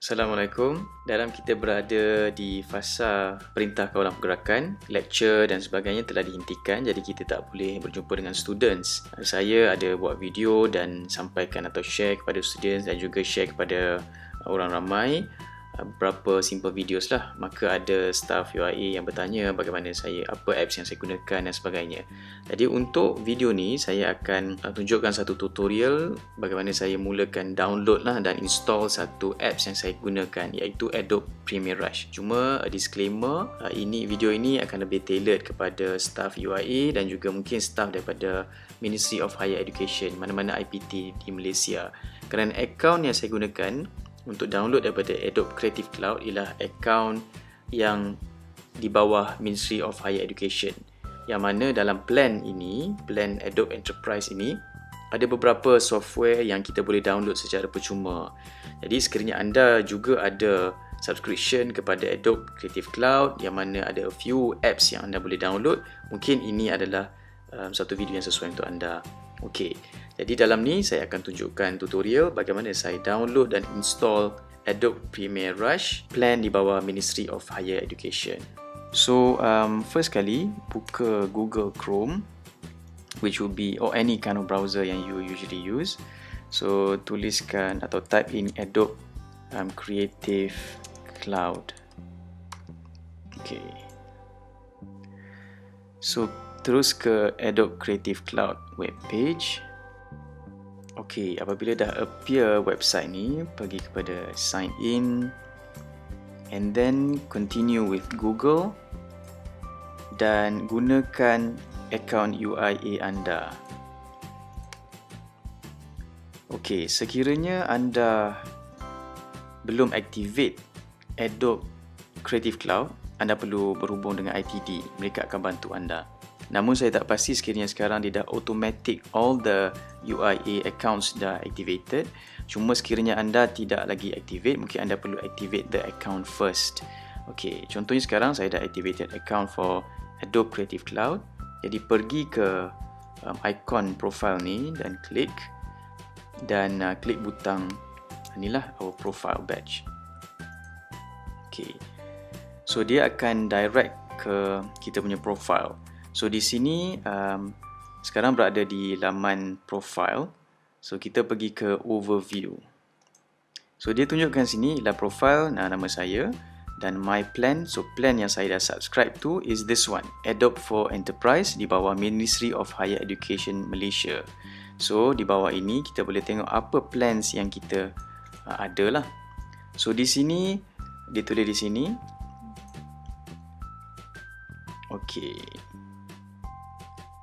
Assalamualaikum. Dalam kita berada di fasa perintah kawalan pergerakan, lecture dan sebagainya telah dihentikan, jadi kita tak boleh berjumpa dengan students. Saya ada buat video dan sampaikan atau share kepada students dan juga share kepada orang ramai beberapa simple videos lah. Maka ada staff UIA yang bertanya bagaimana saya, apa apps yang saya gunakan dan sebagainya. Jadi untuk video ni saya akan tunjukkan satu tutorial bagaimana saya mulakan download lah dan install satu apps yang saya gunakan, iaitu Adobe Premiere Rush. Cuma disclaimer, video ini akan lebih tailored kepada staff UIA dan juga mungkin staff daripada Ministry of Higher Education, mana-mana IPT di Malaysia. Kerana akaun yang saya gunakan untuk download daripada Adobe Creative Cloud ialah akaun yang di bawah Ministry of Higher Education, yang mana dalam plan ini, plan Adobe Enterprise ini, ada beberapa software yang kita boleh download secara percuma. Jadi sekiranya anda juga ada subscription kepada Adobe Creative Cloud, yang mana ada a few apps yang anda boleh download, mungkin ini adalah satu video yang sesuai untuk anda. Okey, jadi dalam ni saya akan tunjukkan tutorial bagaimana saya download dan install Adobe Premiere Rush plan di bawah Ministry of Higher Education. So first kali buka Google Chrome, which will be or any kind of browser yang you usually use. So tuliskan atau type in Adobe Creative Cloud. Okay. So terus ke Adobe Creative Cloud web page. Okay, apabila dah appear website ni, pergi kepada sign in and then continue with Google dan gunakan akaun UIA anda. Okay, sekiranya anda belum activate Adobe Creative Cloud, anda perlu berhubung dengan ITD. Mereka akan bantu anda. Namun saya tak pasti sekiranya sekarang dia dah automatic all the UIA accounts dah activated. Cuma sekiranya anda tidak lagi activate, mungkin anda perlu activate the account first. Okay, contohnya sekarang saya dah activated account for Adobe Creative Cloud. Jadi pergi ke icon profile ni dan klik butang inilah our profile badge. Okay, so dia akan direct ke kita punya profile. So di sini sekarang berada di laman profile. So kita pergi ke overview. So dia tunjukkan sini ialah profile, nama saya dan my plan. So plan yang saya dah subscribe tu is this one, Adobe for Enterprise di bawah Ministry of Higher Education Malaysia. So di bawah ini kita boleh tengok apa plans yang kita ada lah. So di sini ditulis di sini. Okay,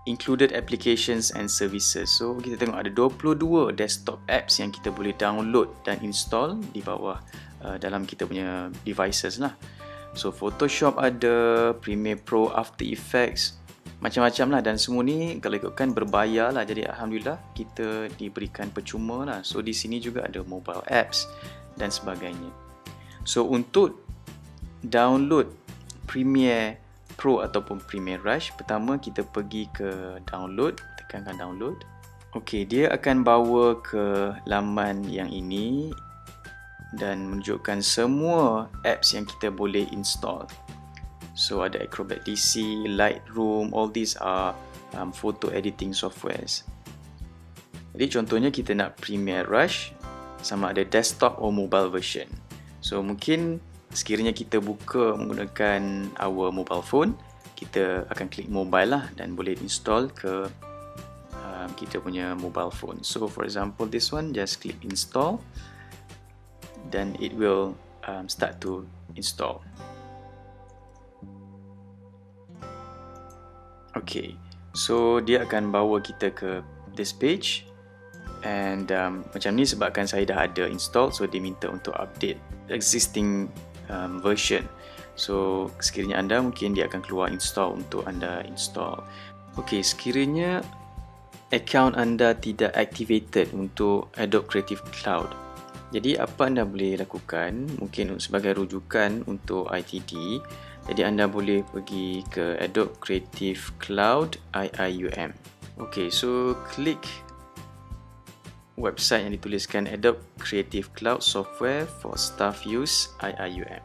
included applications and services. So kita tengok ada 22 desktop apps yang kita boleh download dan install di bawah dalam kita punya devices lah. So Photoshop ada, Premiere Pro, After Effects, macam-macam lah, dan semua ni kalau ikutkan berbayar lah. Jadi alhamdulillah kita diberikan percuma lah. So di sini juga ada mobile apps dan sebagainya. So untuk download Premiere Pro ataupun Premiere Rush, pertama kita pergi ke download, tekankan download. Okey, dia akan bawa ke laman yang ini dan menunjukkan semua apps yang kita boleh install. So ada Acrobat DC, Lightroom, all these are photo editing softwares. Jadi contohnya kita nak Premiere Rush, sama ada desktop or mobile version. So mungkin sekiranya kita buka menggunakan our mobile phone, kita akan klik mobile lah dan boleh install ke kita punya mobile phone. So for example this one, just click install dan it will start to install. Okay, so dia akan bawa kita ke this page and macam ni sebabkan saya dah ada install, so dia minta untuk update existing version. So sekiranya anda, mungkin dia akan keluar install untuk anda install. Okey, sekiranya account anda tidak activated untuk Adobe Creative Cloud, jadi apa anda boleh lakukan, mungkin sebagai rujukan untuk ITD, jadi anda boleh pergi ke Adobe Creative Cloud IIUM. Okey, so klik website yang dituliskan Adobe Creative Cloud Software for Staff Use IIUM.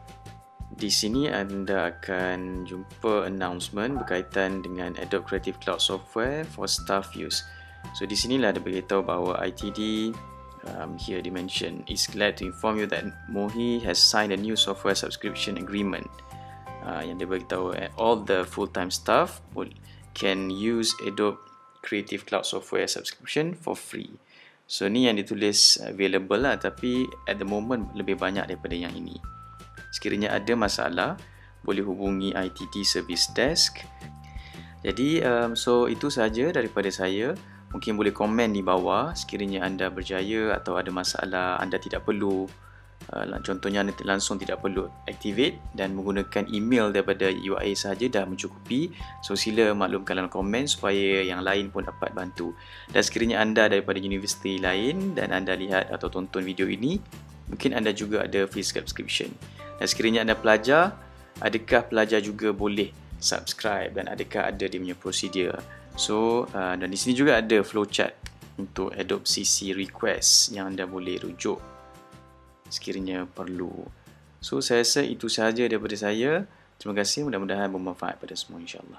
Di sini anda akan jumpa announcement berkaitan dengan Adobe Creative Cloud Software for Staff Use. So di sinilah ada beritahu bahawa ITD here dimension is glad to inform you that Mohi has signed a new software subscription agreement. Yang dia beritahu all the full-time staff can use Adobe Creative Cloud Software subscription for free. So ni yang ditulis available lah, tapi at the moment lebih banyak daripada yang ini. Sekiranya ada masalah, boleh hubungi ITD Service Desk. Jadi so itu sahaja daripada saya. Mungkin boleh komen di bawah sekiranya anda berjaya atau ada masalah, anda tidak perlu contohnya anda langsung tidak perlu activate dan menggunakan email daripada UIA sahaja dah mencukupi. So sila maklumkan dalam komen supaya yang lain pun dapat bantu. Dan sekiranya anda daripada universiti lain dan anda lihat atau tonton video ini, mungkin anda juga ada free subscription. Dan sekiranya anda pelajar, adakah pelajar juga boleh subscribe dan adakah ada dia punya prosedur. So dan di sini juga ada flowchart untuk Adobe CC request yang anda boleh rujuk sekiranya perlu. So saya rasa itu sahaja daripada saya. Terima kasih, mudah-mudahan bermanfaat pada semua, insya-Allah.